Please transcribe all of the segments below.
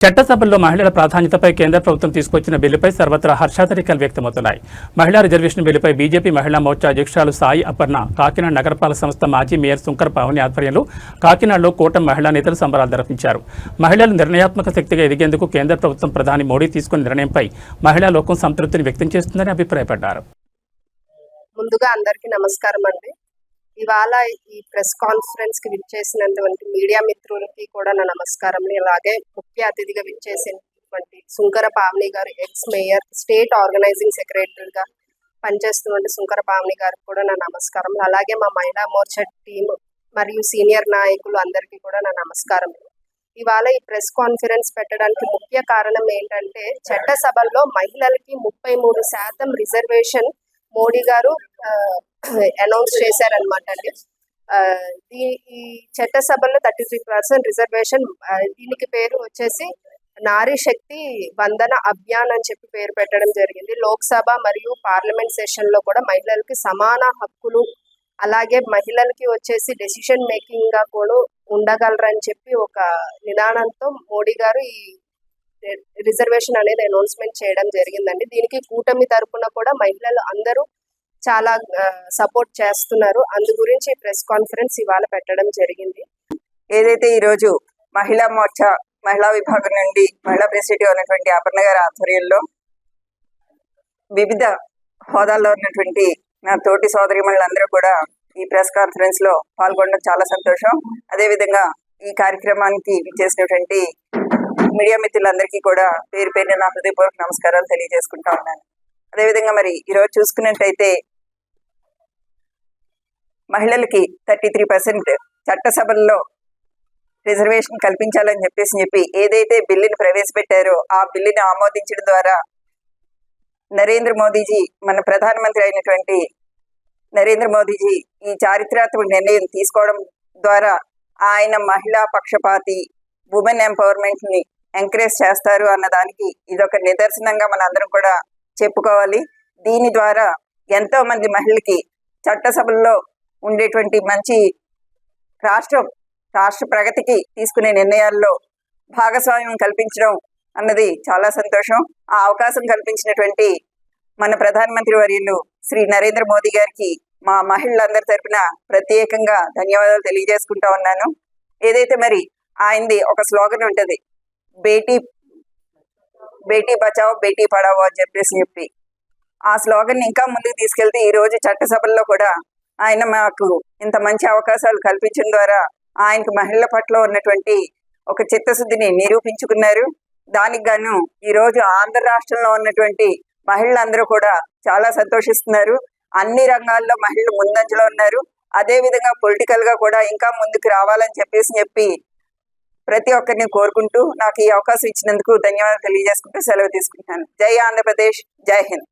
చట్టసభల్లో మహిళల ప్రాధాన్యతపై కేంద్ర ప్రభుత్వం తీసుకొచ్చిన బిల్లుపై సర్వత్రా హర్షాతిరేకాలు వ్యక్తమవుతున్నాయి. మహిళా రిజర్వేషన్ బిల్లుపై బీజేపీ మహిళా మోర్చా అధ్యక్షురాలు సాయి అపర్ణ, కాకినాడ నగరపాలక సంస్థ మాజీ మేయర్ శంకర్ పావని ఆధ్వర్యంలో కాకినాడలో కూటమి మహిళా నేతలు సంబరాలు నిర్వహించారు. మహిళలు నిర్ణయాత్మక శక్తిగా ఎదిగేందుకు కేంద్ర ప్రభుత్వం ప్రధాని మోడీ తీసుకున్న నిర్ణయంపై మహిళా లోకం సంతృప్తిని వ్యక్తం చేస్తుందని అభిప్రాయపడ్డారు. ముందుగా అందరికీ నమస్కారం అండి. ఇవాళ ఈ ప్రెస్ కాన్ఫరెన్స్ కి విచ్చేసినటువంటి మీడియా మిత్రులకి కూడా నా నమస్కారం. అలాగే ముఖ్య అతిథిగా విచ్చేసినటువంటి శంకర పావని గారు, ఎక్స్ మేయర్, స్టేట్ ఆర్గనైజింగ్ సెక్రటరీగా పనిచేస్తున్న శంకర పావని గారికి కూడా నా నమస్కారం. అలాగే మా మహిళా మోర్చా టీం మరియు సీనియర్ నాయకులు అందరికీ కూడా నా నమస్కారం. ఇవాళ ఈ ప్రెస్ కాన్ఫరెన్స్ పెట్టడానికి ముఖ్య కారణం ఏంటంటే, చట్టసభల్లో మహిళలకి 33% రిజర్వేషన్ మోడీ గారు అనౌన్స్ చేశారనమాట అండి. ఈ చట్టసభలో 33% రిజర్వేషన్, దీనికి పేరు వచ్చేసి నారీ శక్తి వందన అభియాన్ అని చెప్పి పేరు పెట్టడం జరిగింది. లోక్సభ మరియు పార్లమెంట్ సెషన్ లో కూడా మహిళలకి సమాన హక్కులు, అలాగే మహిళలకి వచ్చేసి డెసిషన్ మేకింగ్ గా కూడా ఉండగలరని చెప్పి ఒక నినాదంతో మోడీ గారు ఈ రిజర్వేషన్ అనేది అనౌన్స్మెంట్ చేయడం జరిగిందండి. దీనికి కూటమి తరపున కూడా మహిళలు అందరూ చాలా సపోర్ట్ చేస్తున్నారు. అందు గురించి ప్రెస్ కాన్ఫరెన్స్ ఇవాళ పెట్టడం జరిగింది. ఏదైతే ఈరోజు మహిళా మోర్చా మహిళా విభాగం నుండి మహిళా ప్రెసిడెంట్ ఉన్నటువంటి అపర్ణ గారి ఆధ్వర్యంలో వివిధ హోదాల్లో ఉన్నటువంటి నా తోటి సోదరిమణులందరూ కూడా ఈ ప్రెస్ కాన్ఫరెన్స్ లో పాల్గొనడం చాలా సంతోషం. అదేవిధంగా ఈ కార్యక్రమానికి విచ్చేసినటువంటి మీడియా మిత్రులందరికీ కూడా పేరు పేరున నా హృదయపూర్వక నమస్కారాలు తెలియజేసుకుంటా ఉన్నాను. అదేవిధంగా మరి ఈరోజు చూసుకున్నట్టయితే మహిళలకి 33% చట్టసభల్లో రిజర్వేషన్ కల్పించాలని చెప్పి ఏదైతే బిల్లుని ప్రవేశపెట్టారో ఆ బిల్లుని ఆమోదించడం ద్వారా నరేంద్ర మోదీజీ, మన ప్రధానమంత్రి అయినటువంటి నరేంద్ర మోదీజీ ఈ చారిత్రాత్మక నిర్ణయం తీసుకోవడం ద్వారా ఆయన మహిళా పక్షపాతి, ఉమెన్ ఎంపవర్మెంట్ ని ఎంకరేజ్ చేస్తారు అన్న దానికి ఇదొక నిదర్శనంగా మన అందరం కూడా చెప్పుకోవాలి. దీని ద్వారా ఎంతో మంది మహిళలకి చట్టసభల్లో ఉండేటువంటి మంచి రాష్ట్ర ప్రగతికి తీసుకునే నిర్ణయాల్లో భాగస్వామ్యం కల్పించడం అన్నది చాలా సంతోషం. ఆ అవకాశం కల్పించినటువంటి మన ప్రధానమంత్రి వర్యులు శ్రీ నరేంద్ర మోదీ గారికి మా మహిళలందరి తరపున ప్రత్యేకంగా ధన్యవాదాలు తెలియజేసుకుంటా ఉన్నాను. ఏదైతే మరి ఆయనది ఒక స్లోగన్ ఉంటది, బేటీ బచావో బేటీ పడావో అని చెప్పి ఆ స్లోగన్ ఇంకా ముందుకు తీసుకెళ్తే ఈ రోజు చట్టసభల్లో కూడా ఆయన మాకు ఇంత మంచి అవకాశాలు కల్పించడం ద్వారా ఆయనకు మహిళల పట్ల ఉన్నటువంటి ఒక చిత్తశుద్ధిని నిరూపించుకున్నారు. దానికి గాను ఈ రోజు ఆంధ్ర రాష్ట్రంలో ఉన్నటువంటి మహిళలందరూ కూడా చాలా సంతోషిస్తున్నారు. అన్ని రంగాల్లో మహిళలు ముందంజలో ఉన్నారు. అదే విధంగా పొలిటికల్ గా కూడా ఇంకా ముందుకు రావాలని చెప్పి ప్రతి ఒక్కరిని కోరుకుంటూ నాకు ఈ అవకాశం ఇచ్చినందుకు ధన్యవాదాలు తెలియజేసుకుంటూ సెలవు తీసుకుంటాను. జై ఆంధ్రప్రదేశ్, జై హింద్.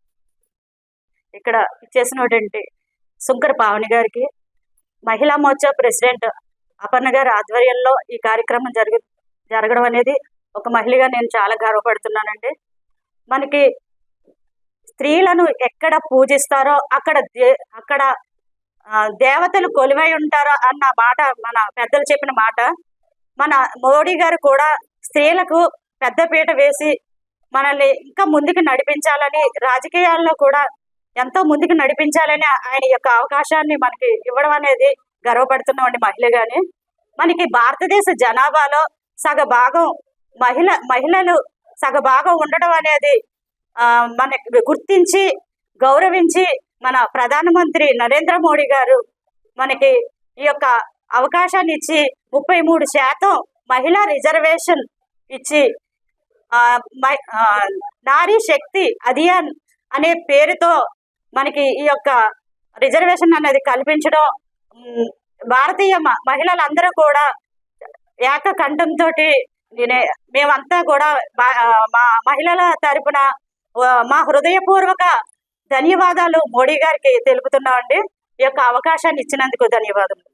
ఇక్కడ చేసినటువంటి శంకర పావని గారికి, మహిళా మోర్చా ప్రెసిడెంట్ అపర్ణ గారి ఆధ్వర్యంలో ఈ కార్యక్రమం జరగడం అనేది ఒక మహిళగా నేను చాలా గర్వపడుతున్నానండి. మనకి స్త్రీలను ఎక్కడ పూజిస్తారో అక్కడ దేవతలు కొలువై ఉంటారో అన్న మాట మన పెద్దలు చెప్పిన మాట. మన మోడీ గారు కూడా స్త్రీలకు పెద్దపీట వేసి మనల్ని ఇంకా ముందుకు నడిపించాలని, రాజకీయాల్లో కూడా ఎంతో ముందుకు నడిపించాలని ఆయన యొక్క అవకాశాన్ని మనకి ఇవ్వడం అనేది గర్వపడుతున్నామండి మహిళగానే. మనకి భారతదేశ జనాభాలో సగభాగం మహిళలు సగభాగం ఉండడం అనేది మనకి గుర్తించి గౌరవించి మన ప్రధానమంత్రి నరేంద్ర మోడీ గారు మనకి ఈ యొక్క అవకాశాన్ని ఇచ్చి 33% మహిళా రిజర్వేషన్ ఇచ్చి నారీ శక్తి అభియాన్ అనే పేరుతో మనకి ఈ యొక్క రిజర్వేషన్ అనేది కల్పించడం, భారతీయ మహిళలందరూ కూడా ఏకకంఠంతో మేమంతా కూడా మా మహిళల తరపున మా హృదయపూర్వక ధన్యవాదాలు మోడీ గారికి తెలుపుతున్నామండి. ఈ యొక్క అవకాశాన్ని ఇచ్చినందుకు ధన్యవాదాలు.